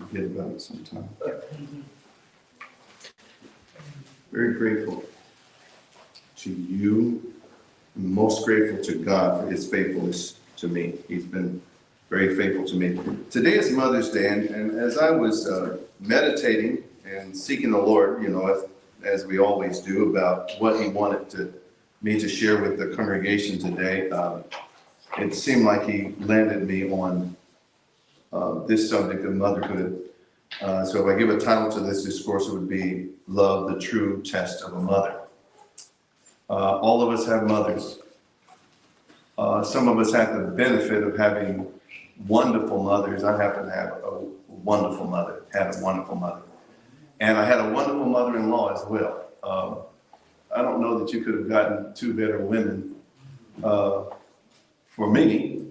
forget about it sometimes. Very grateful to you. I'm most grateful to God for his faithfulness to me. He's been very faithful to me. Today is Mother's Day, and as I was meditating and seeking the Lord, you know, as we always do, about what he wanted me to share with the congregation today, it seemed like he landed me on this subject of motherhood. So if I give a title to this discourse, it would be Love, the True Test of a Mother. All of us have mothers. Some of us have the benefit of having wonderful mothers. I happen to have a wonderful mother, had a wonderful mother. And I had a wonderful mother-in-law as well. I don't know that you could have gotten two better women for me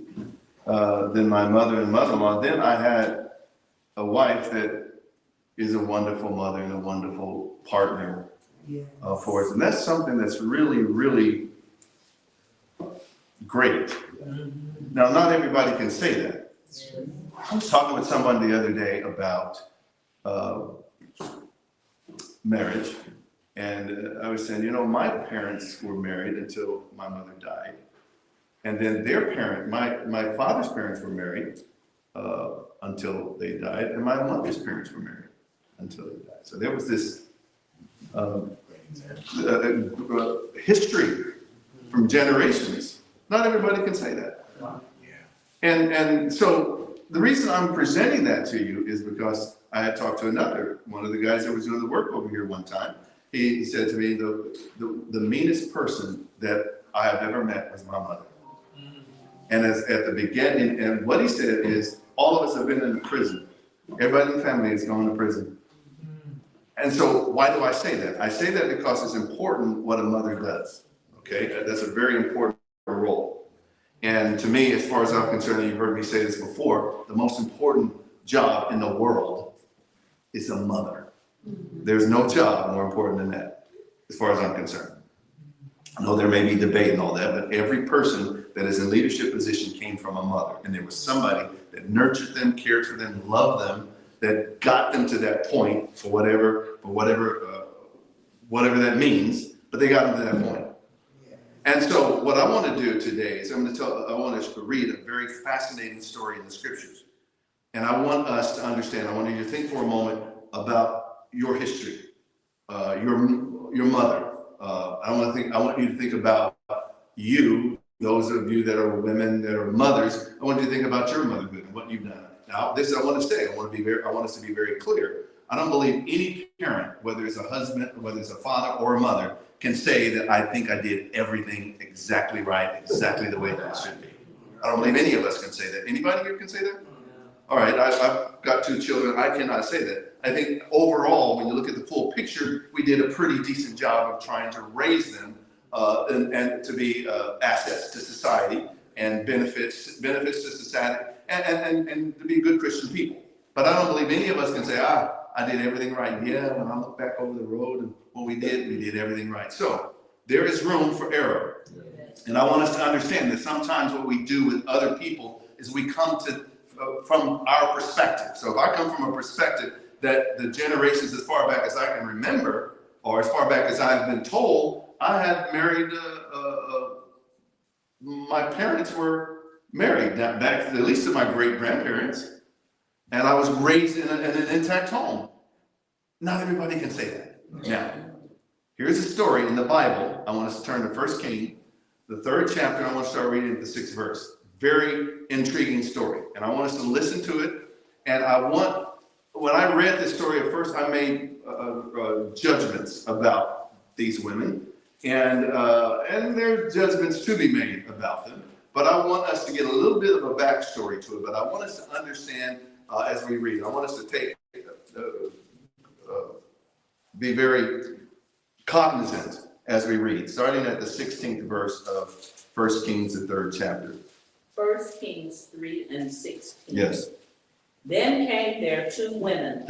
than my mother and mother-in-law. Then I had a wife that is a wonderful mother and a wonderful partner for us. And that's something that's really, really great. Now, not everybody can say that. I was talking with someone the other day about marriage. And I was saying, you know, my parents were married until my mother died. And then their parent, my father's parents were married until they died. And my mother's parents were married until they died. So there was this history from generations. Not everybody can say that. And so the reason I'm presenting that to you is because I had talked to one of the guys that was doing the work over here one time. He said to me, the meanest person that I have ever met was my mother. And at the beginning, and what he said is, all of us have been in prison. Everybody in the family has gone to prison. And so why do I say that? I say that because it's important what a mother does. Okay, that's a very important role. And to me, as far as I'm concerned, and you've heard me say this before, the most important job in the world is a mother. There's no job more important than that, as far as I'm concerned. I know there may be debate and all that, but every person that is in leadership position came from a mother. And there was somebody that nurtured them, cared for them, loved them, that got them to that point for whatever that means, but they got them to that point. And so what I want to do today is I want us to read a very fascinating story in the scriptures. And I want us to understand, I want you to think for a moment about your history, your mother. I want you to think about you, those of you that are women, that are mothers. I want you to think about your motherhood and what you've done. Now, this I want to say, I want us to be very clear. I don't believe any parent, whether it's a husband, whether it's a father or a mother, can say that I think I did everything exactly right, exactly the way that it should be. I don't believe any of us can say that. Anybody here can say that? All right, I've got two children. I cannot say that. I think overall, when you look at the full picture, we did a pretty decent job of trying to raise them and to be assets to society and benefits to society and to be good Christian people. But I don't believe any of us can say, I did everything right. Yeah, when I look back over the road and what we did everything right. So there is room for error. And I want us to understand that sometimes what we do with other people is we come to from our perspective. So if I come from a perspective that the generations as far back as I can remember, or as far back as I've been told, I had married, my parents were married, back at least to my great-grandparents, and I was raised in an intact home. Not everybody can say that. Now, here's a story in the Bible. I want us to turn to 1 Kings, the 3rd chapter. I want to start reading the 6th verse. Very intriguing story, and I want us to listen to it. And when I read this story at first, I made judgments about these women, and there are judgments to be made about them. But I want us to get a little bit of a backstory to it. But I want us to understand as we read. I want us to be very cognizant as we read, starting at the 16th verse of 1 Kings, the 3rd chapter. 1 Kings 3 and 16. Yes. Then came there two women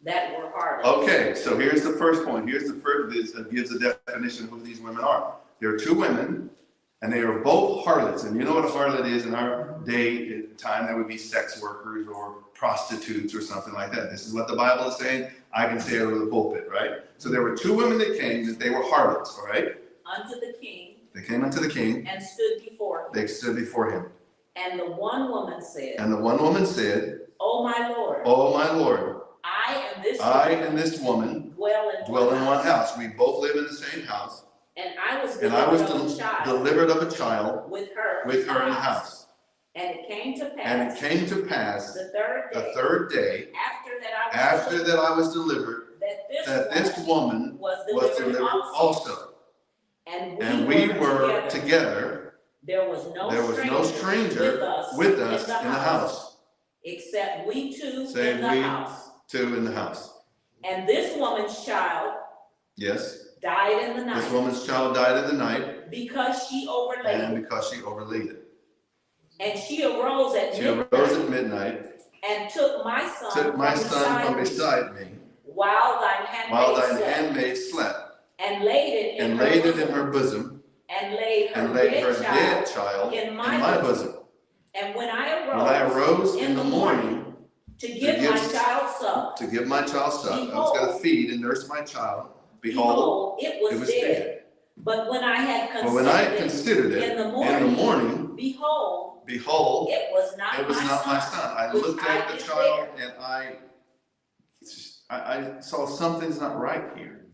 that were harlots. Okay, so here's the first point. Here's the first, this gives a definition of who these women are. There are two women, and they are both harlots. And you know what a harlot is in our day, time there would be sex workers or prostitutes or something like that. This is what the Bible is saying. I can say it over the pulpit, right? So there were two women that came, that they were harlots, all right? unto the king, They came unto the king. and stood before him. They stood before him. And the one woman said, And the one woman said, O my Lord, "Oh, my Lord, I and this I woman and this woman dwell in one house. We both live in the same house. And I was And I was delivered of a child delivered of a child with her with her in the house. And it came to And it pass came to pass the third the day, third day after that I was delivered that that this woman was was delivered delivered also. also. And We were together. There was no stranger with us in the house. Except we two Save in the we house. two in the house." And this woman's child Yes, died in the this night woman's child died in the night, because she overlaid and it. because she overlaid it. And she arose at She midnight arose at midnight, and took my son from beside me, while thine handmaid slept, and laid it and laid it in her bosom, and laid her dead child in in my my bosom. And when I When I arose in the morning to give my child suck, to give my child suck, I was going to feed and nurse my child. Behold, it it was dead. But when I had But when I considered considered it in the morning, behold, it was not my son. I which looked I at the did child and I saw something's not right here.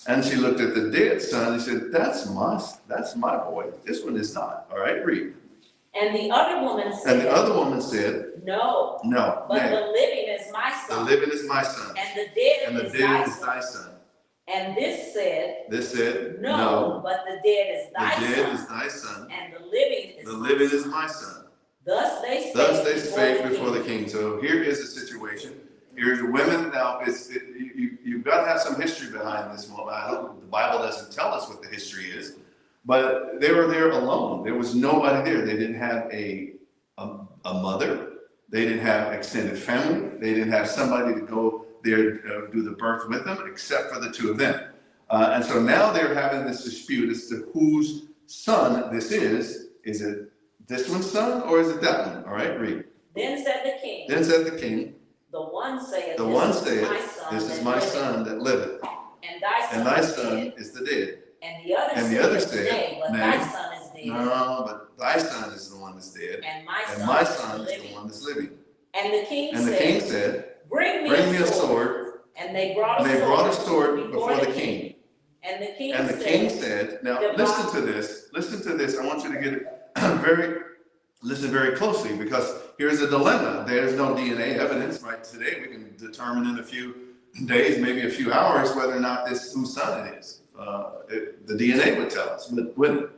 And she looked at the dead son and said, that's my boy. This one is not. All right, read. And the other woman said, And the other woman said, no, no, but nay, the living is my the son, living is my son, and the dead and the is dead is thy son. thy son. And this said, No, no, but the dead is the thy dead son, is thy son, and the living is the my living son. is my son. Thus they spake before the king. So here is a situation. Here's women. Now, you've got to have some history behind this one. The Bible doesn't tell us what the history is, but they were there alone. There was nobody there. They didn't have a mother. They didn't have extended family. They didn't have somebody to go there do the birth with them, except for the two of them. And so now they're having this dispute as to whose son this is. Is it this one's son or is it that one? All right, read. Then said the king, the one saith, this is my son that liveth, and thy son is the dead. And the other said, nay, but thy son is dead. No, but thy son is the one that's dead, And my son is the one that's living. And the king said, Bring me a sword. And they brought a sword before the king. And the king said, now listen to this. I want you to get it listen very closely, because here's a dilemma. There's no DNA evidence, right? Today we can determine in a few days, maybe a few hours, whether or not this whose son it is. The DNA would tell us, but wouldn't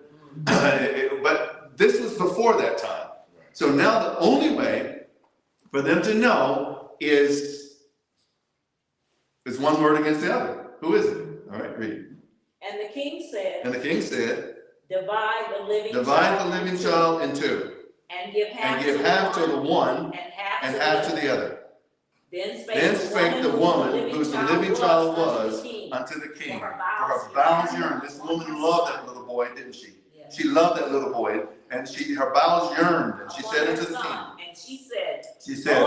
it? But this was before that time. So now the only way for them to know is one word against the other. Who is it? All right, read. And the king said, divide the living child in two. And give half to the one and half to the other. Then spake the woman whose the living child was unto the king. For her bowels yearned. This woman loved that little boy, didn't she? Yes. She loved that little boy, and her bowels yearned. And she said unto the king, and she said,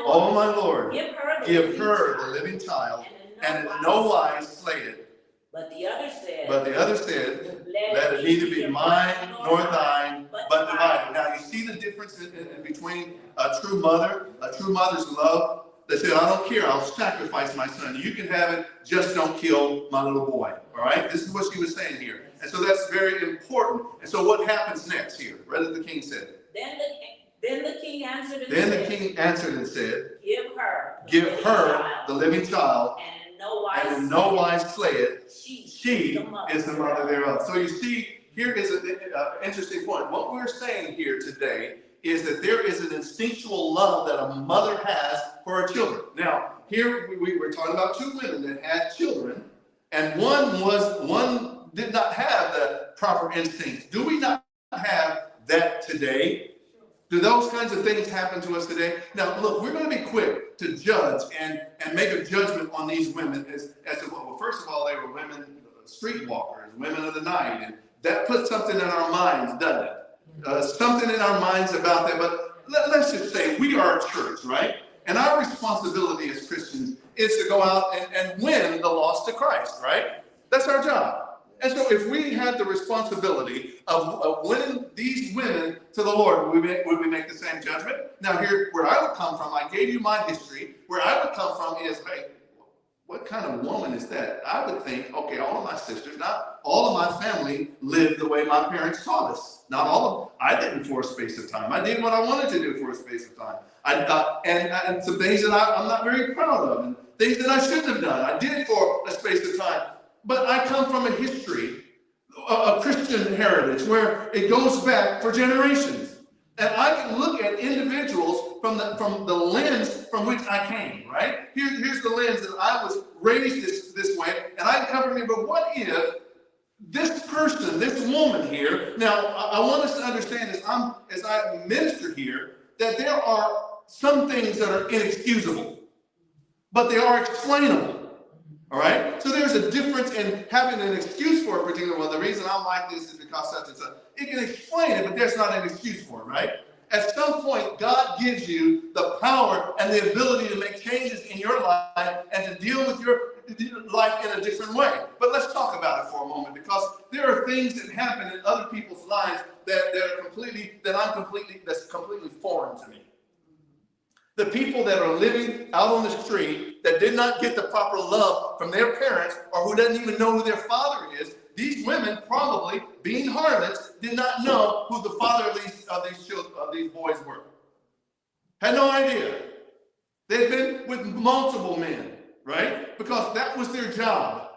Oh my Lord, give her the living child, and in no wise slay it. But the other said, let it neither be mine nor thine, but divided. Now you see the difference in between a true mother's love. They said, I don't care, I'll sacrifice my son. You can have it, just don't kill my little boy. All right? This is what she was saying here. And so that's very important. And so what happens next here? Right as the king said. Then the king answered and said, Give her the living child, and in no wise slay it. She is the mother thereof. So you see, here is an interesting point. What we're saying here today is that there is an instinctual love that a mother has for her children. Now, here we were talking about two women that had children, and one did not have the proper instincts. Do we not have that today? Do those kinds of things happen to us today? Now, look, we're going to be quick to judge and make a judgment on these women as to, well, first of all, they were women, streetwalkers, women of the night, and that puts something in our minds, doesn't it? Something in our minds about that. But let's just say we are a church, right? And our responsibility as Christians is to go out and win the lost to Christ, right? That's our job. And so if we had the responsibility of winning these women to the Lord, would we make the same judgment? Now here, where I would come from, I gave you my history. Where I would come from is, hey, what kind of woman is that? I would think, okay, all of my sisters, not all of my family lived the way my parents taught us. Not all of them. I didn't for a space of time. I did what I wanted to do for a space of time. And some things that I'm not very proud of, and things that I shouldn't have done, I did for a space of time. But I come from a history, a Christian heritage, where it goes back for generations. And I can look at individuals from the lens from which I came, right? Here's the lens that I was raised this way, and I come from here. But what if this person, this woman here, now I want us to understand as I minister here, that there are some things that are inexcusable, but they are explainable. All right? So there's a difference in having an excuse for a particular one. The reason I'm like this is because such and such. It can explain it, but there's not an excuse for it, right? At some point, God gives you the power and the ability to make changes in your life and to deal with your life in a different way. But let's talk about it for a moment, because there are things that happen in other people's lives that's completely foreign to me. The people that are living out on the street that did not get the proper love from their parents, or who doesn't even know who their father is, these women probably, being harlots, did not know who the father of these boys were. Had no idea. They'd been with multiple men, right? Because that was their job.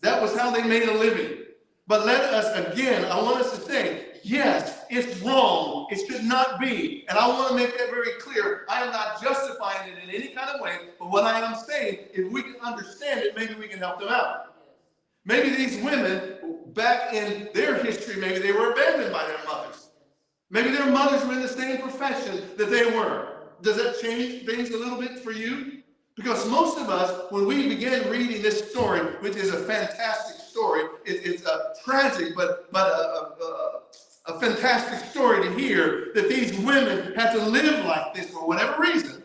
That was how they made a living. But let us, again, I want us to say, yes, it's wrong. It should not be. And I want to make that very clear. I am not justifying it in any kind of way, but what I am saying, if we can understand it, maybe we can help them out. Maybe these women, back in their history, maybe they were abandoned by their mothers. Maybe their mothers were in the same profession that they were. Does that change things a little bit for you? Because most of us, when we began reading this story, which is a fantastic story, it's a tragic but a fantastic story to hear that these women had to live like this for whatever reason.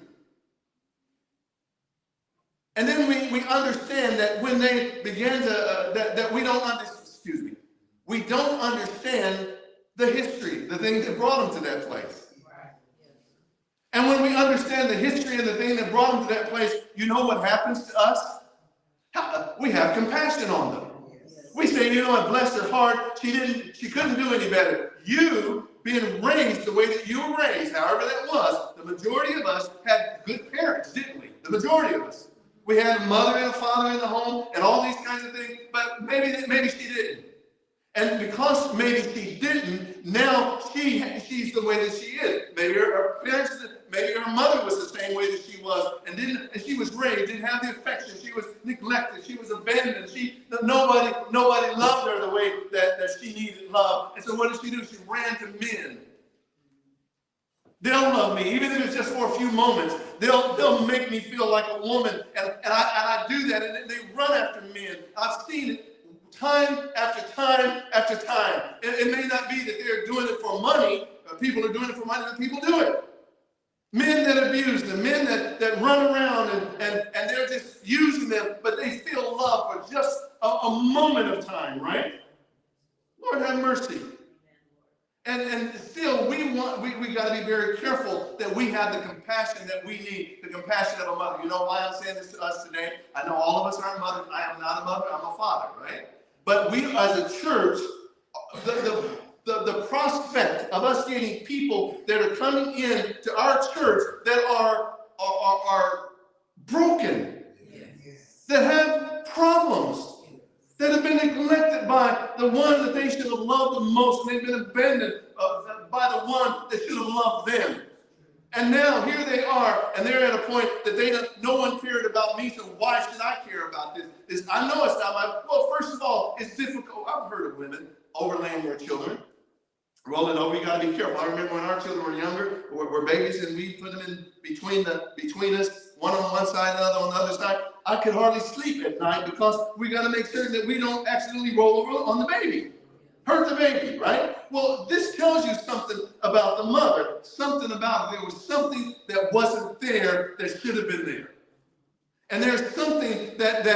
And then we understand that when they began to, that we don't understand, we don't understand the history, the things that brought them to that place. And when we understand the history of the thing that brought them to that place, you know what happens to us? We have compassion on them. We say, you know what, bless her heart, she couldn't do any better. You, being raised the way that you were raised, however that was, the majority of us had good parents, didn't we? The majority of us. We had a mother and a father in the home and all these kinds of things, but maybe she didn't. And because maybe she didn't, now she's the way that she is. Maybe her parents, maybe her mother was the same way that she was, and she was raised, didn't have the affection. She was neglected. She was abandoned. Nobody loved her the way that she needed love. And so what did she do? She ran to men. They'll love me, even if it's just for a few moments. They'll make me feel like a woman, and I do that, and they run after men. I've seen it time after time after time. It may not be that they're doing it for money. People are doing it for money, but people do it. Men that abuse them, men that run around and they're just using them, but they feel love for just a moment of time, right? Lord have mercy. And still, we got to be very careful that we have the compassion that we need, the compassion of a mother. You know why I'm saying this to us today? I know all of us aren't mothers. I am not a mother. I'm a father, right? But we, as a church, the prospect of us getting people that are coming in to our church that are broken, that have problems, that have been neglected by the one that they should have loved the most, and they've been abandoned by the one that should have loved them. And now here they are, and they're at a point that no one cared about me, so why should I care about this? I know it's not well, first of all, it's difficult. I've heard of women overlaying their children, rolling over. You got to be careful. I remember when our children were younger, were babies, and we put them in between us, one on one side, the other on the other side. I could hardly sleep at night because we got to make sure that we don't accidentally roll over on the baby, hurt the baby, right? Well, this tells you something about the mother, something about it. There was something that wasn't there that should have been there. And there's something that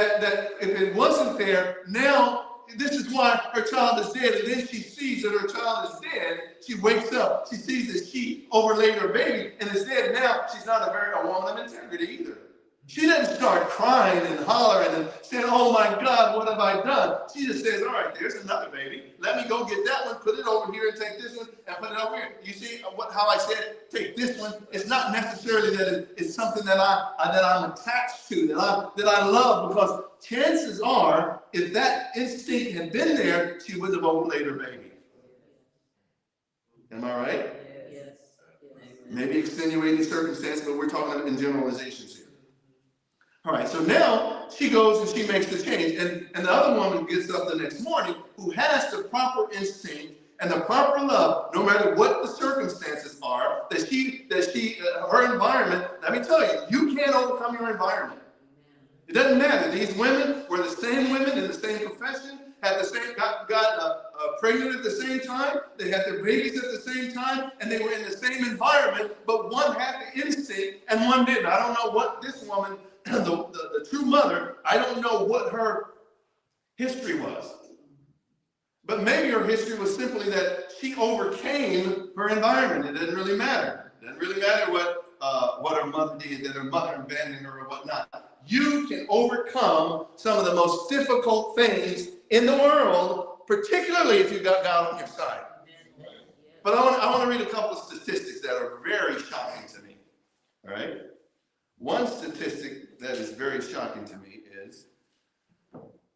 if it wasn't there, now this is why her child is dead. And then she sees that her child is dead. She wakes up. She sees that she overlaid her baby and is dead. Now she's not a woman of integrity either. She doesn't start crying and hollering and saying, oh my God, what have I done? She just says, all right, there's another baby. Let me go get that one, put it over here, and take this one and put it over here. You see how I said, take this one? It's not necessarily that it's something that I'm attached to, that I love, because chances are, if that instinct had been there, she would have overlaid her baby. Am I right? Yes. Maybe extenuating circumstance, but we're talking in generalizations here. All right, so now she goes and she makes the change, and the other woman gets up the next morning who has the proper instinct and the proper love, no matter what the circumstances are, her environment. Let me tell you, you can't overcome your environment. It doesn't matter. These women were the same women in the same profession, had the same, got pregnant at the same time. They had their babies at the same time, and they were in the same environment, but one had the instinct and one didn't. I don't know what this woman, the true mother, I don't know what her history was. But maybe her history was simply that she overcame her environment. It doesn't really matter. It doesn't really matter what her mother did, that her mother abandoned her or whatnot. You can overcome some of the most difficult things in the world, particularly if you've got God on your side. But I want to read a couple of statistics that are very shocking to me. All right? One statistic that is very shocking to me is,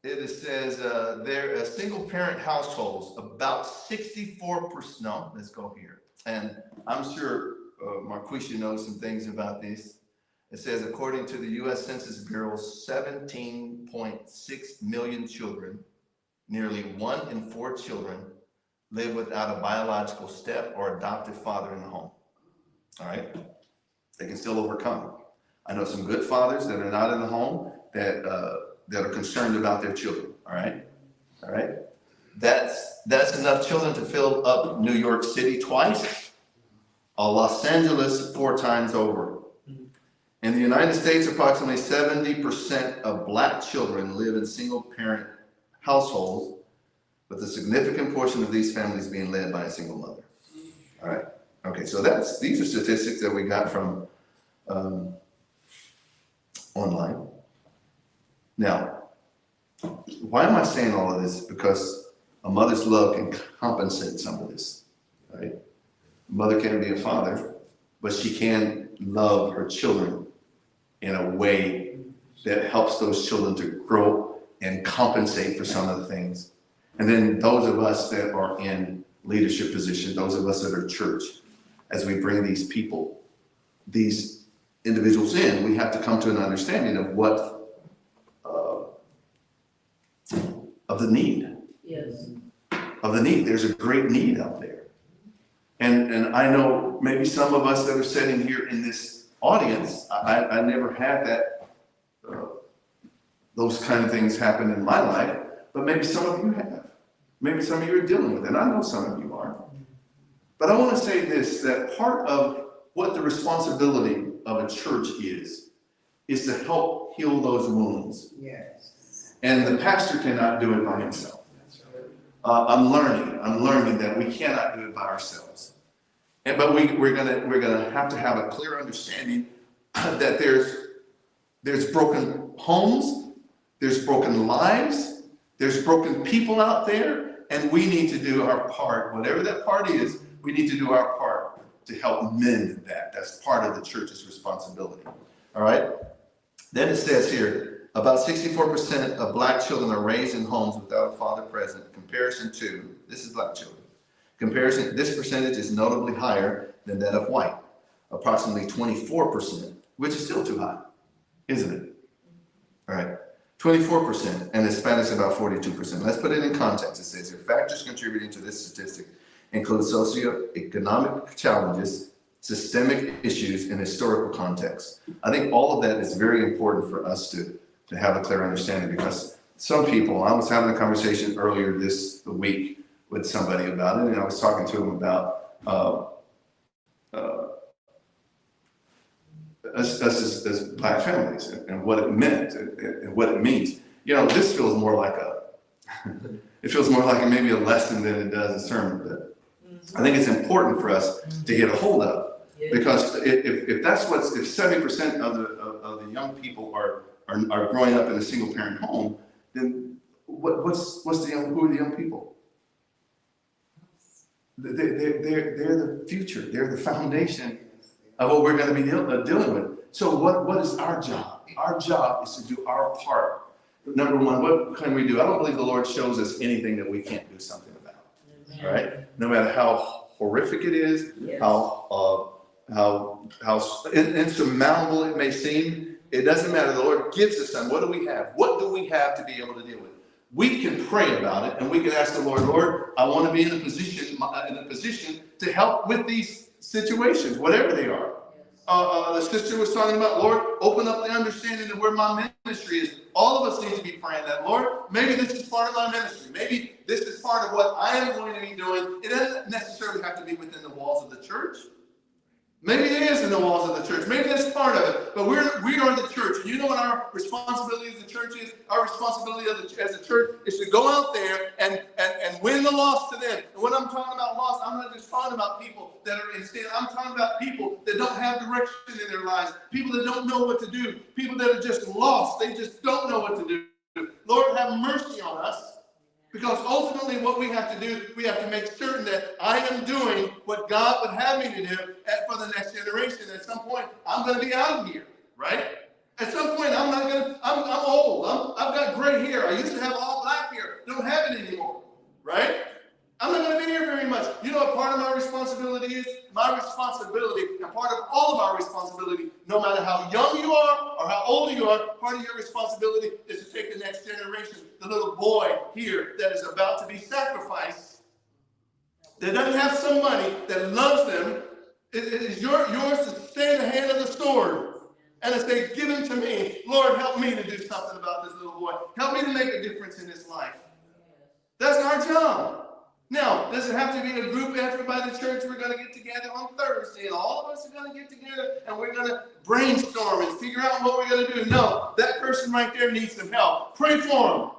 it says there single parent households, about 64%, no, let's go here. And I'm sure Marquisha knows some things about this. It says, according to the U.S. Census Bureau, 17.6 million children, nearly 1 in 4 children, live without a biological step or adoptive father in the home. All right? They can still overcome. I know some good fathers that are not in the home that are concerned about their children. All right? All right? That's enough children to fill up New York City twice, Los Angeles 4 times over. In the United States, approximately 70% of Black children live in single-parent households, with a significant portion of these families being led by a single mother. All right. Okay, so these are statistics that we got from online. Now, why am I saying all of this? Because a mother's love can compensate some of this, right? A mother can't be a father, but she can love her children in a way that helps those children to grow and compensate for some of the things. And then those of us that are in leadership positions, those of us that are church, as we bring these people, these individuals in, we have to come to an understanding of what, of the need. Yes. Of the need. There's a great need out there. And I know maybe some of us that are sitting here in this audience, I never had that, those kind of things happen in my life, but maybe some of you have. Maybe some of you are dealing with it, and I know some of you are. But I want to say this, that part of what the responsibility of a church is to help heal those wounds. Yes. And the pastor cannot do it by himself. I'm learning that we cannot do it by ourselves. But we're gonna have to have a clear understanding that there's broken homes, there's broken lives, there's broken people out there, and we need to do our part. Whatever that part is, we need to do our part to help mend that. That's part of the church's responsibility. All right? Then it says here, about 64% of Black children are raised in homes without a father present. In comparison to, this is Black children. This percentage is notably higher than that of white, approximately 24%, which is still too high, isn't it? All right, 24%, and Hispanics about 42%. Let's put it in context. It says here, factors contributing to this statistic include socioeconomic challenges, systemic issues, and historical context. I think all of that is very important for us to have a clear understanding, because some people, I was having a conversation earlier this week with somebody about it, and I was talking to him about us as Black families and what it meant and what it means. You know, this feels more like it feels more like maybe a lesson than it does a sermon, but I think it's important for us to get a hold of, because if that's if 70% of the young people are growing up in a single parent home, then what's the who are the young people? They're the future. They're the foundation of what we're going to be dealing with. So what is our job? Our job is to do our part. Number one, what can we do? I don't believe the Lord shows us anything that we can't do something about. Right? No matter how horrific it is, how insurmountable it may seem, it doesn't matter. The Lord gives us some. What do we have? What do we have to be able to deal with? We can pray about it, and we can ask the Lord, Lord, I want to be in a position to help with these situations, whatever they are. The sister was talking about, Lord, open up the understanding of where my ministry is. All of us need to be praying that, Lord, maybe this is part of my ministry. Maybe this is part of what I am going to be doing. It doesn't necessarily have to be within the walls of the church. Maybe it is in the walls of the church. Maybe that's part of it. But we are the church. And you know what our responsibility as the church is? Our responsibility as a church is to go out there and win the lost to them. And when I'm talking about lost, I'm not just talking about people that are in sin. I'm talking about people that don't have direction in their lives. People that don't know what to do. People that are just lost. They just don't know what to do. Lord, have mercy on us. Because ultimately what we have to do, we have to make certain that I am doing what God would have me to do for the next generation. At some point, I'm going to be out of here, right? At some point, I'm old. I've got gray hair. I used to have all black hair. Don't have it anymore, right? I'm not going to be here very much. You know what part of my responsibility is? My responsibility, and part of all of our responsibility, no matter how young you are or how old you are, part of your responsibility is to take the next generation, the little boy here that is about to be sacrificed, that doesn't have some money, that loves them. It is yours to stay in the hand of the sword and to say, give him to me. Lord, help me to do something about this little boy. Help me to make a difference in his life. That's our job. Now, does it have to be a group effort by the church? We're going to get together on Thursday, and all of us are going to get together, and we're going to brainstorm and figure out what we're going to do. No, that person right there needs some help. Pray for him.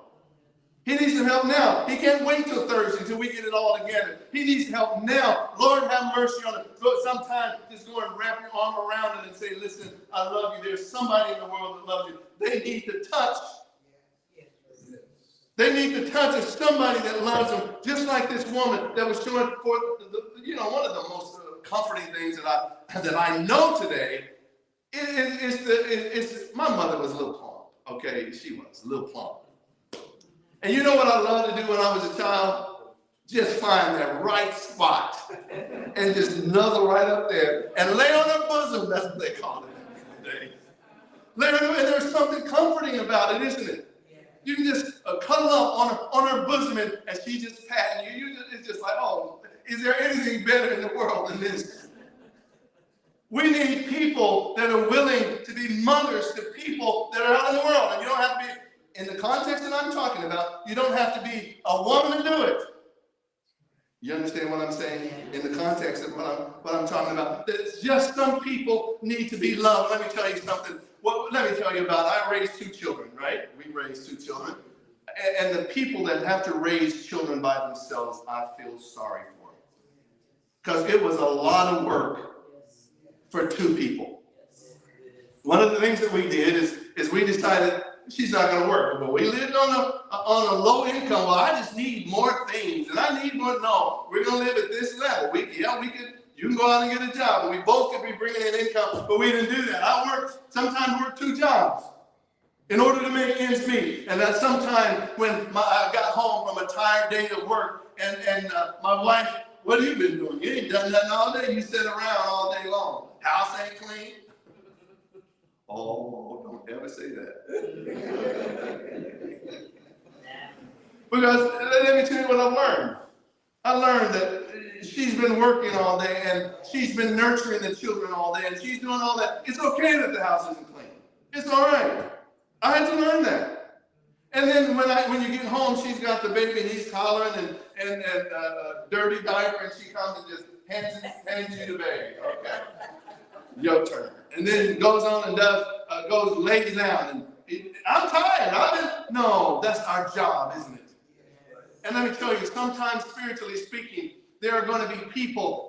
He needs some help now. He can't wait till Thursday until we get it all together. He needs help now. Lord, have mercy on him. But sometimes just go and wrap your arm around him and say, listen, I love you. There's somebody in the world that loves you. They need to touch. They need the touch of somebody that loves them, just like this woman that was showing forth, one of the most comforting things that I know today is my mother was a little plump, okay? She was a little plump. And you know what I loved to do when I was a child? Just find that right spot and just nuzzle right up there and lay on her bosom. That's what they call it. Lay on her, and there's something comforting about it, isn't it? You can just cuddle up on her bosom and she just patting you. It's just like, oh, is there anything better in the world than this? We need people that are willing to be mothers to people that are out in the world. And you don't have to be, in the context that I'm talking about, you don't have to be a woman to do it. You understand what I'm saying? In the context of what I'm talking about. That just some people need to be loved. Let me tell you something. Let me tell you about, I raised 2 children, right? We raised 2 children. And the people that have to raise children by themselves, I feel sorry for them. Because it was a lot of work for 2 people. One of the things that we did is we decided she's not going to work. But we lived on a low income. Well, I just need more things. And I need more. No, we're going to live at this level. You can go out and get a job, and we both could be bringing in income, but we didn't do that. I sometimes worked 2 jobs in order to make ends meet. And then sometime when I got home from a tired day of work, and my wife, what have you been doing? You ain't done nothing all day. You sit around all day long. House ain't clean. Oh, don't ever say that. Because let me tell you what I've learned. I learned that she's been working all day and she's been nurturing the children all day and she's doing all that. It's okay that the house isn't clean. It's all right. I had to learn that. And then when you get home, she's got the baby and he's hollering and a dirty diaper, and she comes and just hands you the baby. Okay, your turn. And then goes on and lays down. And I'm tired. No, that's our job, isn't it? And let me tell you, sometimes spiritually speaking, there are going to be people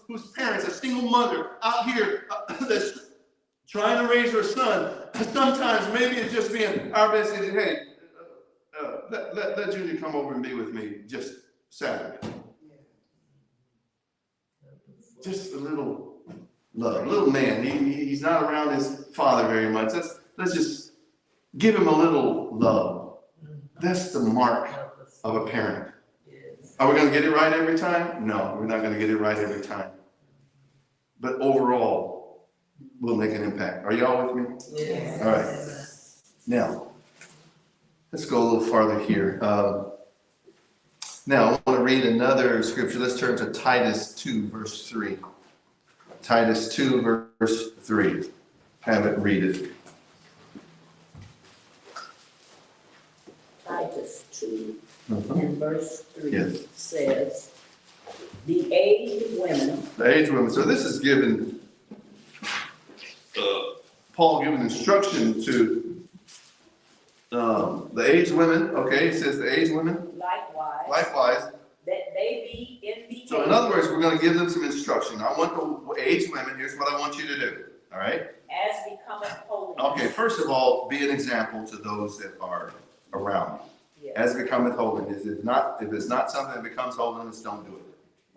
whose parents, a single mother out here that's trying to raise her son. Sometimes maybe it's just being our best. Hey, let Junior come over and be with me just Saturday. Just a little love, a little man. He's not around his father very much. Let's just give him a little love. That's the mark of a parent. Are we going to get it right every time? No, we're not going to get it right every time. But overall, we'll make an impact. Are y'all with me? Yes. All right. Now, let's go a little farther here. Now, I want to read another scripture. Let's turn to Titus 2, verse 3. Titus 2, verse 3. Have it, read it. Titus 2 and verse 3 yes. says, the aged women. The aged women. So this is given, Paul giving instruction to the aged women. Okay, it says the aged women. Likewise. That they be in behavior. So in other words, we're going to give them some instruction. I want the aged women, here's what I want you to do. All right? As becometh holiness. Okay, first of all, be an example to those that are around you. Yes. As becometh holiness. If it's not something that becomes holiness, don't do it.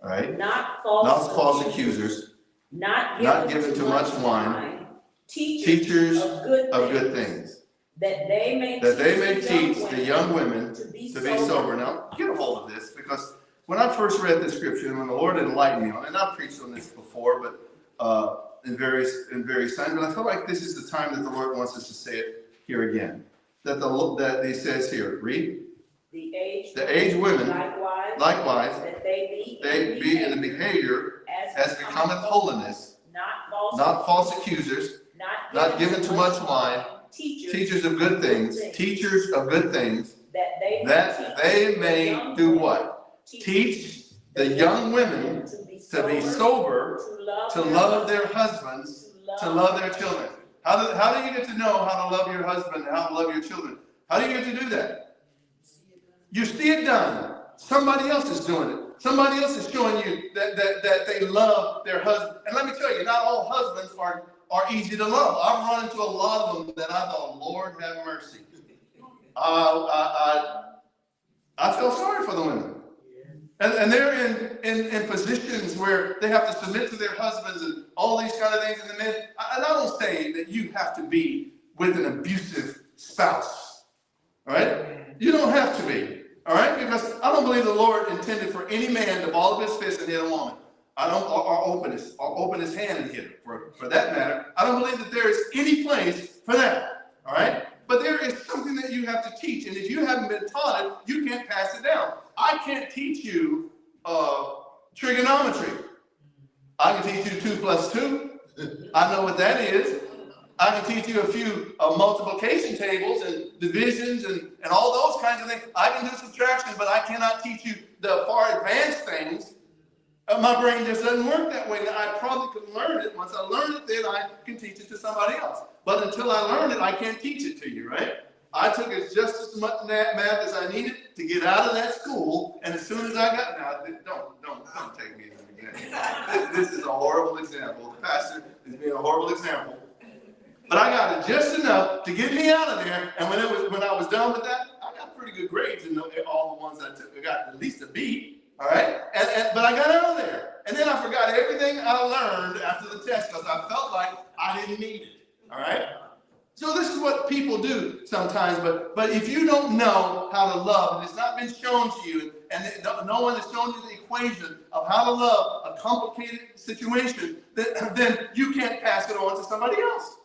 All right? Not false accusers. Not given too much wine. Teachers of good things. That they may teach the young women to be sober. Now, get a hold of this, because when I first read this scripture, and when the Lord enlightened me on it, and I've preached on this before, but in various times, but I feel like this is the time that the Lord wants us to say it here again. That He says here, read. The aged women, likewise, that they be in the behavior as becometh holiness, not false accusers, not given too much wine. Teachers of good things, that they may do what? Teach the young women to be sober, to love their husbands, to love their children. How do you get to know how to love your husband and how to love your children? How do you get to do that? You see it done. Somebody else is doing it. Somebody else is showing you that they love their husband. And let me tell you, not all husbands are easy to love. I've run into a lot of them that I thought, Lord have mercy. I feel sorry for the women. And they're in positions where they have to submit to their husbands and all these kind of things. And the men, and I don't say that you have to be with an abusive spouse. All right? You don't have to be. All right? Because I don't believe the Lord intended for any man to ball up his fist and hit a woman. Or open his hand and hit it, for that matter. I don't believe that there is any place for that. All right? But there is something that you have to teach. And if you haven't been taught it, you can't pass it down. I can't teach you trigonometry. I can teach you 2 plus 2. I know what that is. I can teach you a few multiplication tables and divisions and all those kinds of things. I can do subtraction, but I cannot teach you the far advanced things. My brain just doesn't work that way. Now, I probably could learn it. Once I learn it, then I can teach it to somebody else. But until I learn it, I can't teach it to you, right? I took it just as much math as I needed to get out of that school. And as soon as I got, now, don't take me as an example. This is a horrible example. The pastor is being a horrible example. But I got it just enough to get me out of there. And when I was done with that, I got pretty good grades in all the ones I took. I got at least a B. All right, but I got out of there, and then I forgot everything I learned after the test because I felt like I didn't need it. All right, so this is what people do sometimes. But if you don't know how to love, and it's not been shown to you, and no one has shown you the equation of how to love a complicated situation, then you can't pass it on to somebody else.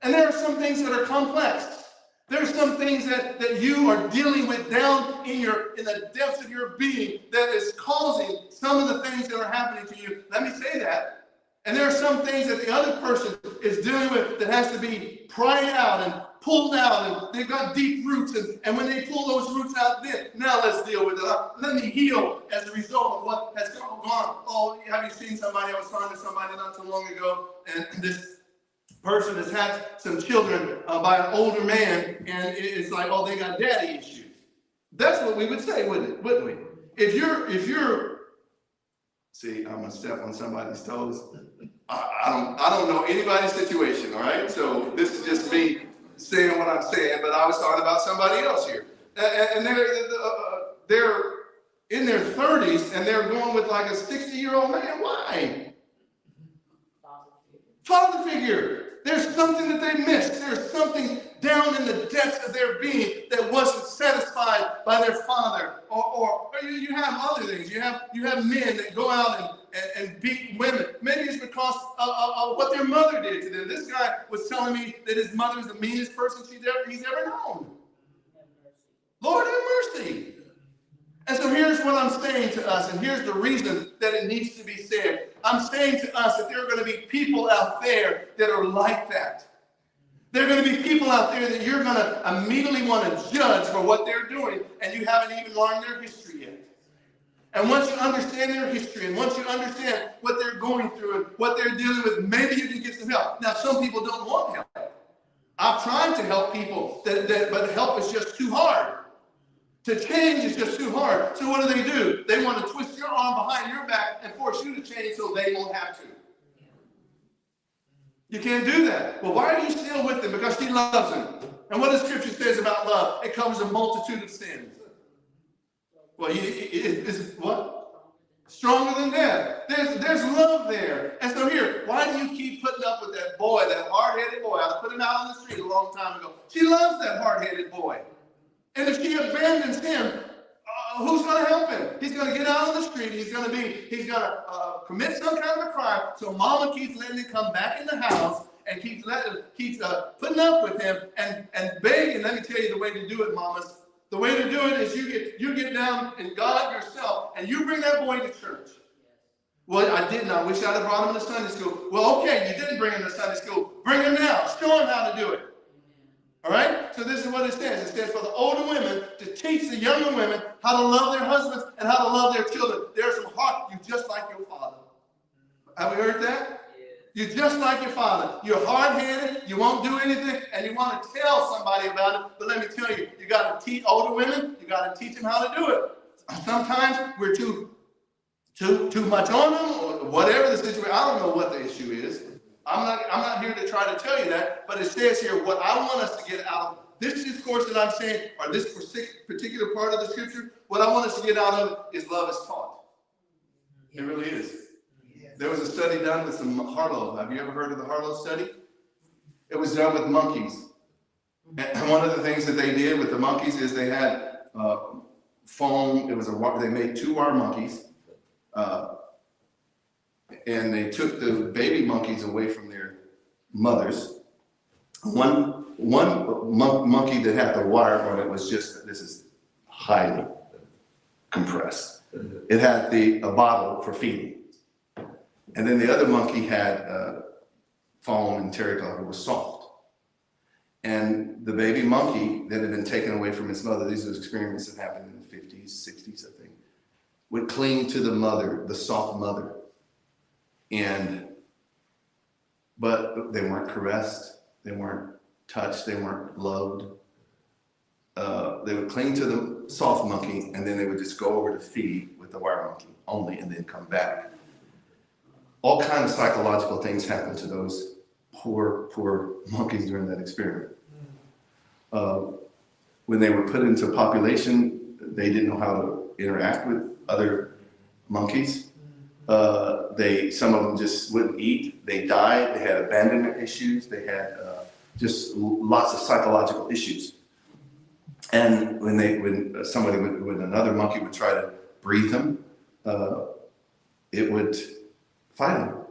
And there are some things that are complex. There's some things that you are dealing with down in the depths of your being that is causing some of the things that are happening to you. Let me say that. And there are some things that the other person is dealing with that has to be pried out pulled out and they've got deep roots. And when they pull those roots out, then now let's deal with it. Let me heal as a result of what has gone on. Oh, have you seen somebody? I was talking to somebody not too long ago, and this person has had some children by an older man, and it's like, oh, they got daddy issues. That's what we would say, wouldn't we? If you're, see, I'm gonna step on somebody's toes. I don't know anybody's situation, all right? So this is just me saying what I'm saying, but I was talking about somebody else here. And they're in their 30s, and they're going with like a 60-year-old man. Why? Father figure. There's something that they missed. There's something down in the depths of their being that wasn't satisfied by their father. Or you have other things. You have men that go out and beat women. Maybe it's because of what their mother did to them. This guy was telling me that his mother is the meanest person he's ever known. Lord have mercy. And so here's what I'm saying to us, and here's the reason that it needs to be said. I'm saying to us that there are going to be people out there that are like that. There are going to be people out there that you're going to immediately want to judge for what they're doing, and you haven't even learned their history yet. And once you understand their history, and once you understand what they're going through and what they're dealing with, maybe you can get some help. Now, some people don't want help. I've tried to help people, but help is just too hard. To change is just too hard. So what do? They want to twist your arm behind your back and force you to change so they won't have to. You can't do that. Well, why are you still with them? Because she loves him. And what the scripture says about love, it covers a multitude of sins. Well, it's what? Stronger than death. There's love there. And so here, why do you keep putting up with that boy, that hard-headed boy? I put him out on the street a long time ago. She loves that hard-headed boy. And if she abandons him, who's going to help him? He's going to get out on the street. He's going to commit some kind of a crime. So mama keeps letting him come back in the house and keeps putting up with him and begging. Let me tell you the way to do it, mamas. The way to do it is you get down in God yourself and you bring that boy to church. Well, I didn't. I wish I'd have brought him to Sunday school. Well, okay, you didn't bring him to Sunday school. Bring him now. Show him how to do it. All right? So this is what it says. It says for the older women to teach the younger women how to love their husbands and how to love their children. There's some heart. You're just like your father. Have you heard that? You're just like your father. You're hard-headed. You won't do anything, and you want to tell somebody about it. But let me tell you, you got to teach older women. You got to teach them how to do it. Sometimes we're too much on them, or whatever the situation. I don't know what the issue is. I'm not here to try to tell you that, but it says here what I want us to get out of this discourse that I'm saying, or this particular part of the scripture. What I want us to get out of it is love is taught. It really is. There was a study done with some Harlow. Have you ever heard of the Harlow study? It was done with monkeys. And one of the things that they did with the monkeys is they had foam. They made 2 wire monkeys. And they took the baby monkeys away from their mothers. One monkey that had the wire on it was this is highly compressed. It had a bottle for feeding. And then the other monkey had foam and terracotta. It was soft. And the baby monkey that had been taken away from its mother, these are experiments that happened in the 50s, 60s, I think, would cling to the mother, the soft mother. But they weren't caressed, they weren't touched, they weren't loved. They would cling to the soft monkey, and then they would just go over to feed with the wire monkey only, and then come back. All kinds of psychological things happened to those poor monkeys during that experiment. When they were put into population, they didn't know how to interact with other monkeys. Some of them just wouldn't eat. They died. They had abandonment issues. They had just lots of psychological issues. And when another monkey would try to breathe them, it would fight them.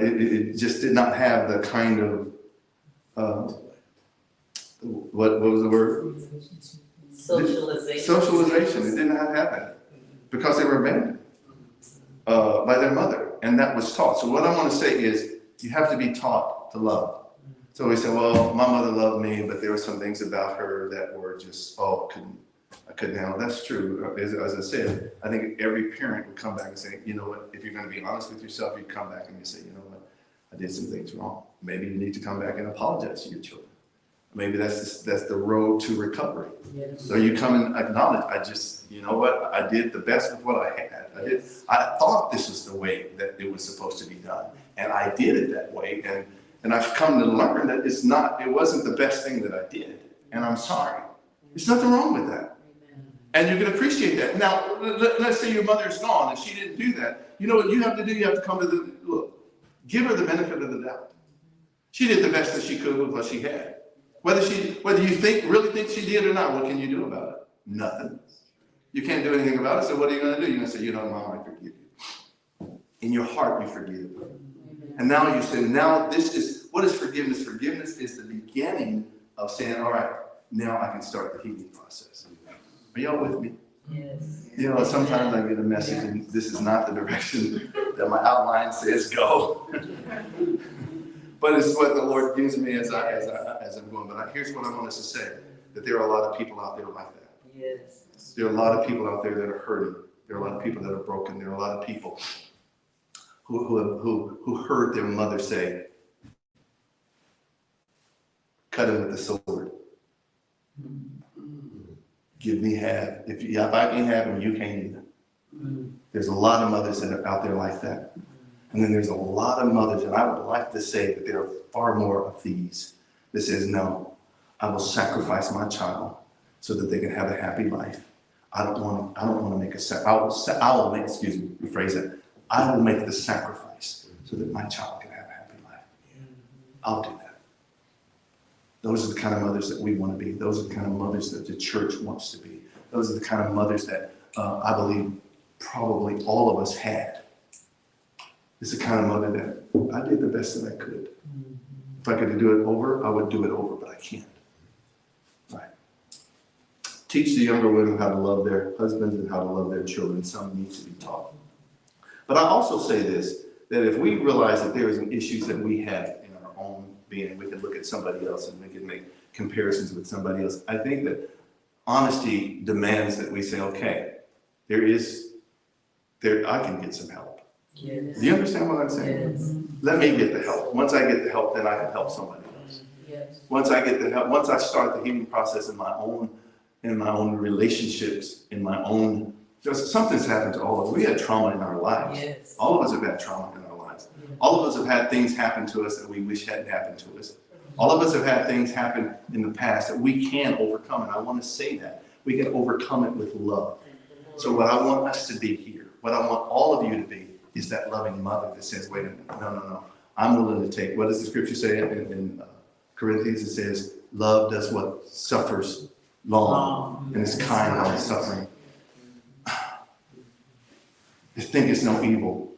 It just did not have the kind of what was the word? Socialization. It did not have that because they were abandoned by their mother, and that was taught. So what I want to say is you have to be taught to love. So he said, well, my mother loved me, but there were some things about her that were just, I couldn't handle. That's true. As I said, I think every parent would come back and say, you know what, if you're going to be honest with yourself, you come back and you say, you know what, I did some things wrong. Maybe you need to come back and apologize to your children. Maybe that's the road to recovery. Yes. So you come and acknowledge, you know what, I did the best with what I had. I thought this was the way that it was supposed to be done. And I did it that way. And I've come to learn that it wasn't the best thing that I did. And I'm sorry. There's nothing wrong with that. And you can appreciate that. Now, let's say your mother's gone and she didn't do that. You know what you have to do? You have to come to look, give her the benefit of the doubt. She did the best that she could with what she had. Whether you really think she did or not, what can you do about it? Nothing. You can't do anything about it, so what are you going to do? You're going to say, you know, Mom, I forgive you. In your heart, you forgive. And now you say, what is forgiveness? Forgiveness is the beginning of saying, all right, now I can start the healing process. Are y'all with me? Yes. You know, sometimes I get a message and this is not the direction that my outline says go. But it's what the Lord gives me as I'm going. But here's what I want us to say, that there are a lot of people out there like that. Yes. There are a lot of people out there that are hurting. There are a lot of people that are broken. There are a lot of people who heard their mother say, cut him with the sword. Give me half. If I can't have him, you can't either. There's a lot of mothers that are out there like that. And then there's a lot of mothers, and I would like to say that there are far more of these that says, no, I will sacrifice my child so that they can have a happy life. I will make the sacrifice so that my child can have a happy life. I'll do that. Those are the kind of mothers that we want to be. Those are the kind of mothers that the church wants to be. Those are the kind of mothers that I believe probably all of us had. It's the kind of mother that I did the best that I could. If I could do it over, I would do it over, but I can't. Right. Teach the younger women how to love their husbands and how to love their children. Some needs to be taught. But I also say this, that if we realize that there is an issues that we have in our own being, we can look at somebody else and we can make comparisons with somebody else. I think that honesty demands that we say, okay, I can get some help. Yes. Do you understand what I'm saying? Yes. Let me get the help. Once I get the help, then I can help somebody else. Yes. Once I get the help, once I start the healing process in my own relationships, just something's happened to all of us. We had trauma in our lives. Yes. All of us have had trauma in our lives. Yes. All of us have had things happen to us that we wish hadn't happened to us. All of us have had things happen in the past that we can overcome, and I want to say that. We can overcome it with love. So what I want us to be here, what I want all of you to be, is that loving mother that says, wait a minute, no. I'm willing to take, what does the scripture say in Corinthians? It says, love does what? Suffers long, and is kind on suffering. Think it's no evil.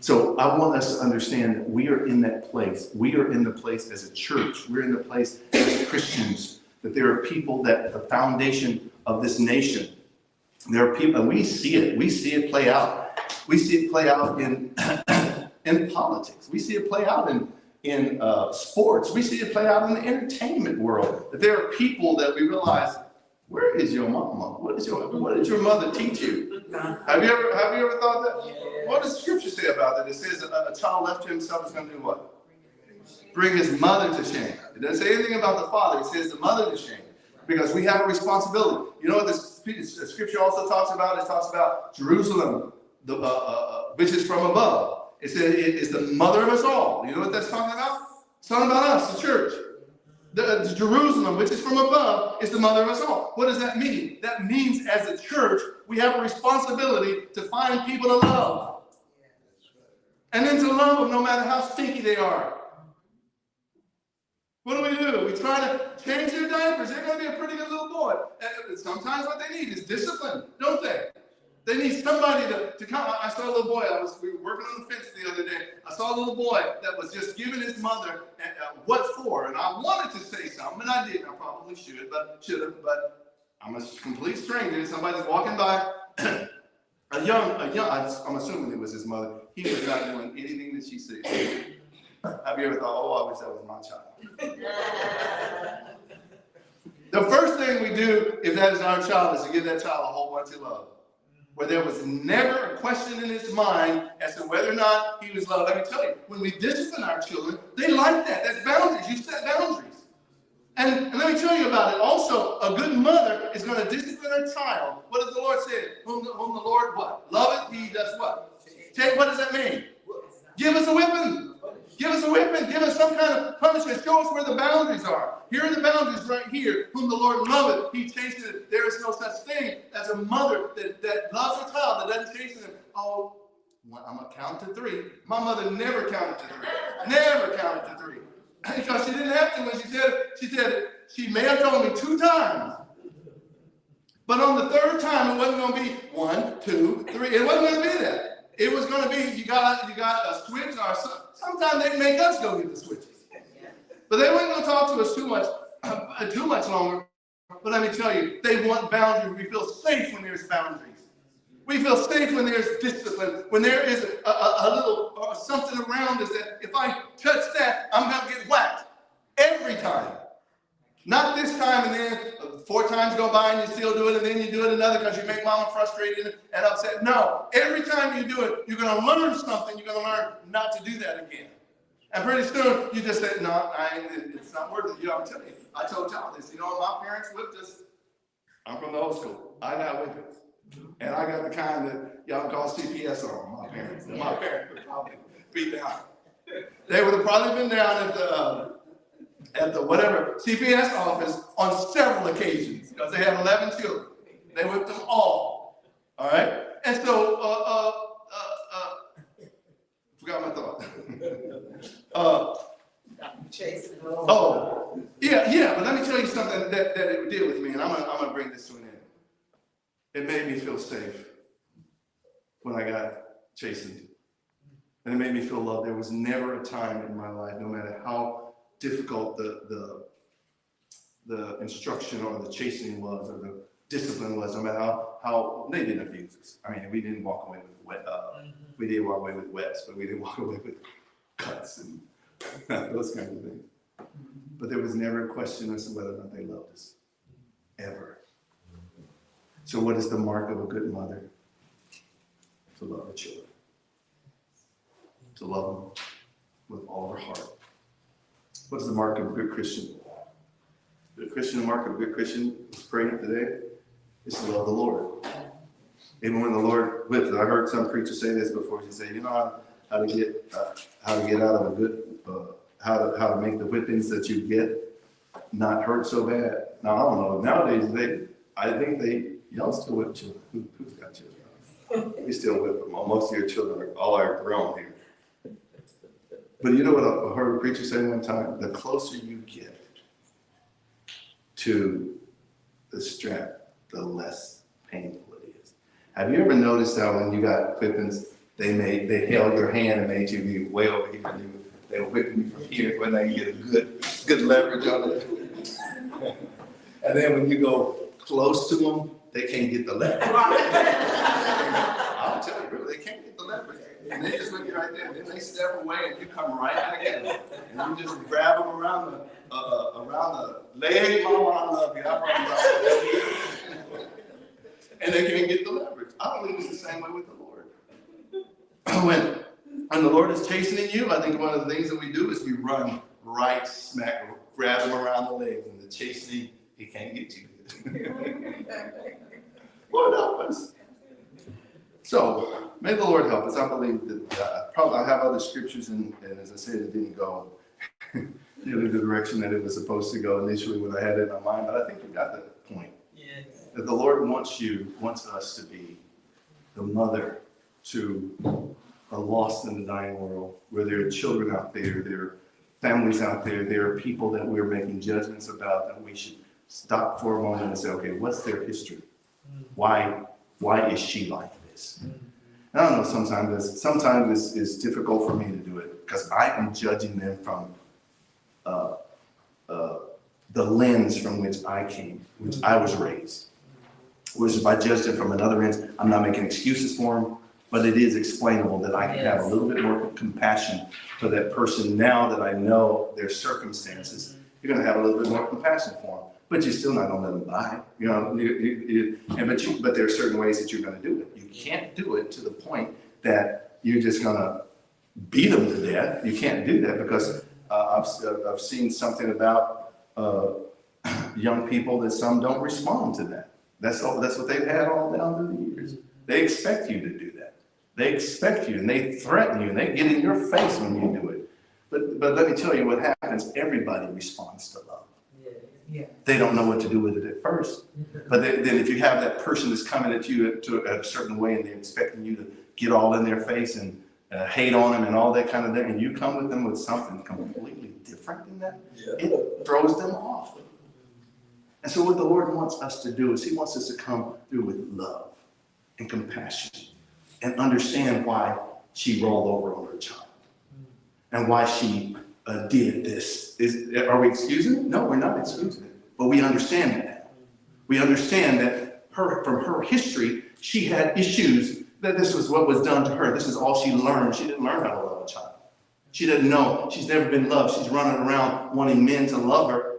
So I want us to understand that we are in that place. We are in the place as a church. We're in the place as Christians, that there are people that the foundation of this nation, there are people, and we see it play out. We see it play out in politics. We see it play out in sports. We see it play out in the entertainment world. That there are people that we realize, where is your mama? What did your mother teach you? Have you ever thought that? Yeah. What does Scripture say about that? It says a child left to himself is going to do what? Bring his mother to shame. It doesn't say anything about the father. It says the mother to shame. Because we have a responsibility. You know what the Scripture also talks about? It talks about Jerusalem, which is from above. It says it is the mother of us all. You know what that's talking about? It's talking about us, the church. The Jerusalem, which is from above, is the mother of us all. What does that mean? That means as a church, we have a responsibility to find people to love. And then to love them no matter how stinky they are. What do? We try to change their diapers. They're going to be a pretty good little boy. And sometimes what they need is discipline, don't they? They need somebody to come. I saw a little boy. We were working on the fence the other day. I saw a little boy that was just giving his mother what for. And I wanted to say something, and I didn't. I probably should have. But I'm a complete stranger. Somebody's walking by. I'm assuming it was his mother. He was not doing anything that she said. Have you ever thought, oh, I wish that was my child? The first thing we do, if that is our child, is to give that child a whole bunch of love. Where there was never a question in his mind as to whether or not he was loved. Let me tell you, when we discipline our children, they like that. That's boundaries. You set boundaries. And let me tell you about it. Also, a good mother is going to discipline her child. What does the Lord say? Whom the Lord what? Loveth, he does what? Take, what does that mean? Give us a whipping. Give us a whipping. Give us some kind of punishment. Show us where the boundaries are. Here are the boundaries right here. Whom the Lord loveth, he chasteneth it. There is no such thing as a mother that loves her child, that doesn't chasten him. Oh, I'm going to count to 3. My mother never counted to 3. Never counted to 3. Because she didn't have to when she said it. She may have told me 2 times. But on the 3rd time, it wasn't going to be 1, 2, 3. It wasn't going to be that. It was going to be, you got a switch, or sometimes they make us go get the switches. But they weren't going to talk to us too much longer. But let me tell you, they want boundaries. We feel safe when there's boundaries. We feel safe when there's discipline, when there is a little something around us that if I touch that, I'm going to get whacked. Every time. Not this time and then 4 times go by and you still do it, and then you do it another because you make mama frustrated and upset. No. Every time you do it, you're going to learn something. You're going to learn not to do that again. And pretty soon, you just say, no, it's not worth it. You know, I'm telling you, I told y'all this. You know, my parents whipped us. I'm from the old school. I got whippings. And I got the kind that y'all call CPS on my parents. And my parents would probably be down. They would have probably been down at the whatever CPS office on several occasions because they had 11 children. They whipped them all. All right? And so, forgot my thought. Yeah, but let me tell you something that it did with me, and I'm gonna bring this to an end. It made me feel safe when I got chastened. And it made me feel loved. There was never a time in my life, no matter how difficult the instruction or the chastening was or the discipline was, no matter how they didn't abuse us. I mean, we didn't walk away with we did walk away with wets, but we didn't walk away with cuts and those kinds of things. But there was never a question as to whether or not they loved us. Ever. So what is the mark of a good mother? To love her children. To love them with all her heart. What is the mark of a good Christian? The mark of a good Christian is praying today is to love the Lord. Even when the Lord whips it. I heard some preacher say this before. He said, you know how to get out of a good, how to make the whippings that you get not hurt so bad. Now, I don't know. Nowadays, I think y'all still whip children. Who's got children? We still whip them. Most of your children all are grown here. But you know what I heard a preacher say one time? The closer you get to the strap, the less painful it is. Have you ever noticed how when you got whippings, they held your hand and made you be way over here, and they were whipping you from here when they get a good leverage on it. And then when you go close to them, they can't get the leverage. I'll tell you, really, they can't get the leverage. And they just look you right there, and then they step away, and you come right back in. And you just grab them around the leg, mama, I love you. And they can't get the leverage. I believe it's the same way with the Lord. When the Lord is chastening you, I think one of the things that we do is we run right smack, grab him around the legs, and the chastening, he can't get you. Lord help us. So, may the Lord help us. I believe that I have other scriptures, and as I said, it didn't go nearly the direction that it was supposed to go initially when I had it in my mind, but I think you got the point. Yes. That the Lord wants us to be the mother to a lost and a dying world, where there are children out there, there are families out there, there are people that we're making judgments about that we should stop for a moment and say, okay, what's their history? Why is she like this? I don't know, sometimes it's difficult for me to do it because I am judging them from the lens from which I came, which I was raised. Whereas if I judged them from another lens, I'm not making excuses for them. but it is explainable that I can have a little bit more compassion for that person now that I know their circumstances. You're going to have a little bit more compassion for them, but you're still not going to let them die. You know, but there are certain ways that you're going to do it. You can't do it to the point that you're just going to beat them to death. You can't do that because I've seen something about young people that some don't respond to that. That's what they've had all down through the years. They expect you to do that. They expect you, and they threaten you, and they get in your face when you do it. But let me tell you what happens. Everybody responds to love. Yeah. They don't know what to do with it at first. But then if you have that person that's coming at you at a certain way and they're expecting you to get all in their face and hate on them and all that kind of thing, and you come with them with something completely different than that, it throws them off. And so what the Lord wants us to do is he wants us to come through with love and compassion and understand why she rolled over on her child and why she did this. Are we excusing it? No, we're not excusing it. But we understand it now. We understand that from her history, she had issues, that this was what was done to her. This is all she learned. She didn't learn how to love a child. She didn't know. She's never been loved. She's running around wanting men to love her.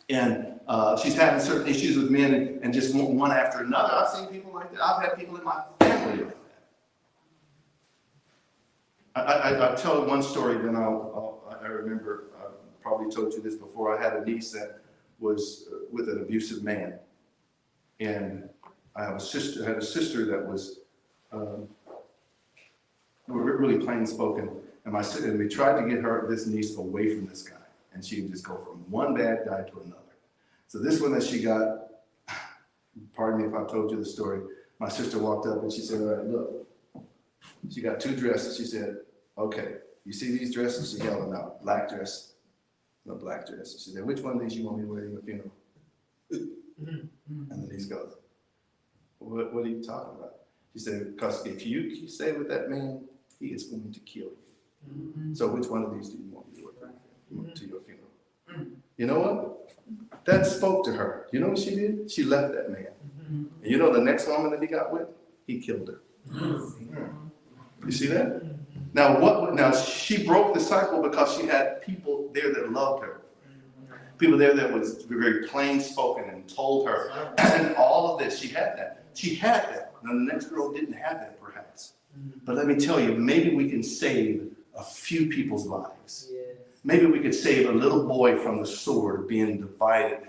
And she's having certain issues with men and just one after another. I've seen people like that. I've had people in my family like that. I tell one story, then I remember, I probably told you this before. I had a niece that was with an abusive man. And I had a sister that was really plain spoken. And we tried to get this niece away from this guy. And she would just go from one bad guy to another. So this one that she got, pardon me if I told you the story, my sister walked up and she said, all right, look, she got 2 dresses. She said, okay, you see these dresses? She held them out, black dress, no black dress. She said, which one of these you want me to wear at your funeral? And the niece goes, what are you talking about? She said, because if you stay with that man, he is going to kill you. So which one of these do you want me to wear to your funeral? You know what? That spoke to her. You know what she did? She left that man. And you know the next woman that he got with? He killed her. You see that? Now she broke the cycle because she had people there that loved her. People there that was very plain spoken and told her and all of this. She had that. She had that. Now the next girl didn't have that perhaps. But let me tell you, maybe we can save a few people's lives. Maybe we could save a little boy from the sword of being divided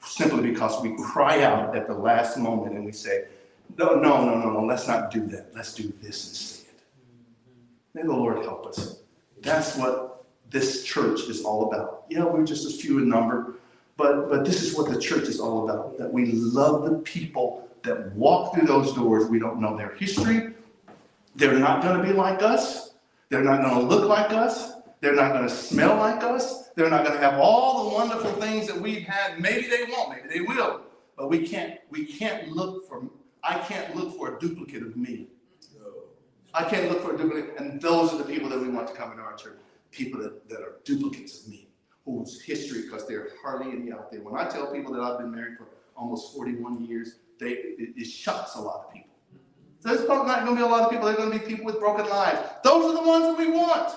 simply because we cry out at the last moment and we say, no, let's not do that. Let's do this instead. May the Lord help us. That's what this church is all about. Yeah, we're just a few in number, but this is what the church is all about, that we love the people that walk through those doors. We don't know their history. They're not going to be like us. They're not going to look like us. They're not going to smell like us. They're not going to have all the wonderful things that we've had. Maybe they won't. Maybe they will. But I can't look for a duplicate of me. I can't look for a duplicate. And those are the people that we want to come into our church. People that are duplicates of me, whose history, because there are hardly any out there. When I tell people that I've been married for almost 41 years, it shocks a lot of people. So there's probably not going to be a lot of people. There's going to be people with broken lives. Those are the ones that we want.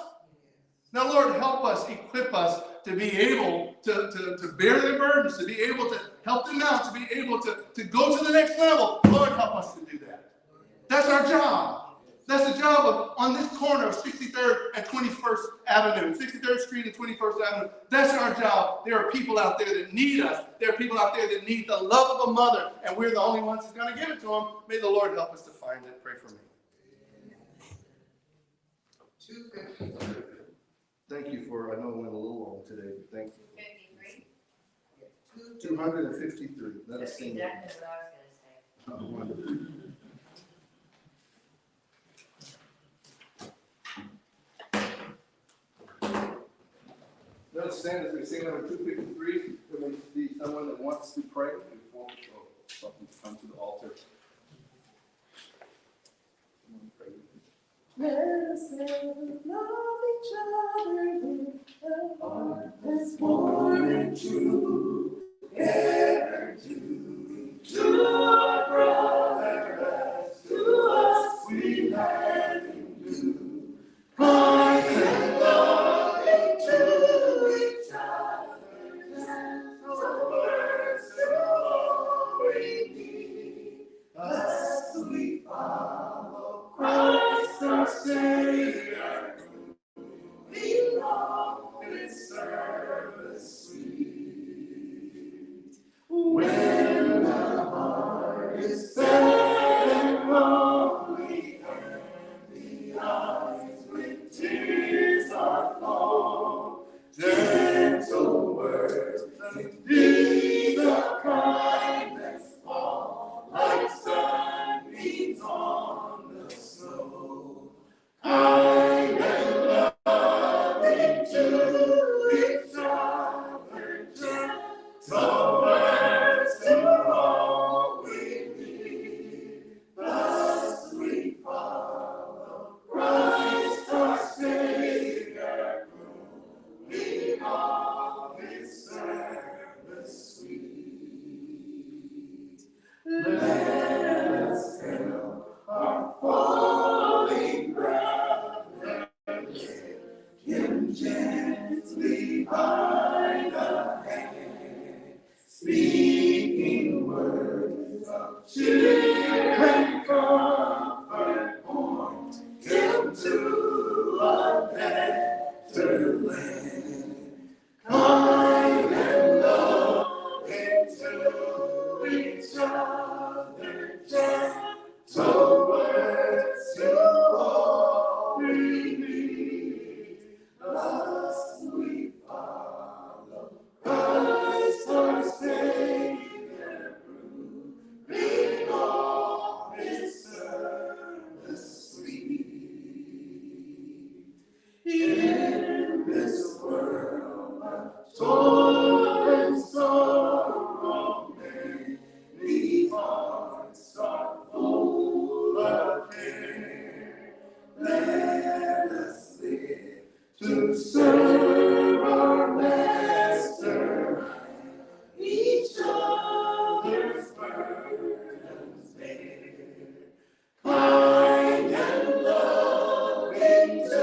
Now, Lord, help us, equip us to be able to bear their burdens, to be able to help them out, to be able to go to the next level. Lord, help us to do that. That's our job. That's the job of, on this corner of 63rd and 21st Avenue, 63rd Street and 21st Avenue. That's our job. There are people out there that need us. There are people out there that need the love of a mother, and we're the only ones that's going to give it to them. May the Lord help us to find it. Pray for me. 253. Thank you for, I know it went a little long today, but thank you. 253. 253. Let us sing that. That's what I was going to say. Oh, wonderful. Let us stand as we sing number 253. There may be someone that wants to pray before we come to the altar. Let us love each other with a heart that's born and true. Ever to our brother as to us we love. deeds of kindness fall like sunbeams on the snow. Kind and loving to each other, gentle words to all we need. Thus we follow Christ our Savior, we all his service sweet. Let us help our falling brother, lift him gently by the hand, speaking words of cheer and comfort, point him to a better land. Kind and loving to each other, gentle words to all we need. Thus we follow Christ our Savior, proving all his service sweet. In this world of toil and sorrow, many hearts are full of care. Let us live to serve our Master, each other's burdens bear. Kind and loving to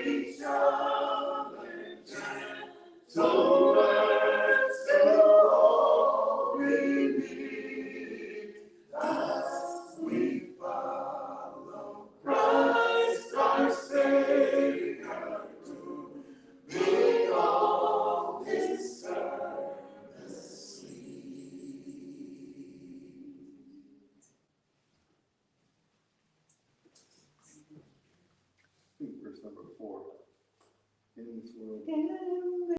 each other, gentle words to all we need. Thus we follow Christ our Savior, to be all his service sweet. Verse number 4. In this world.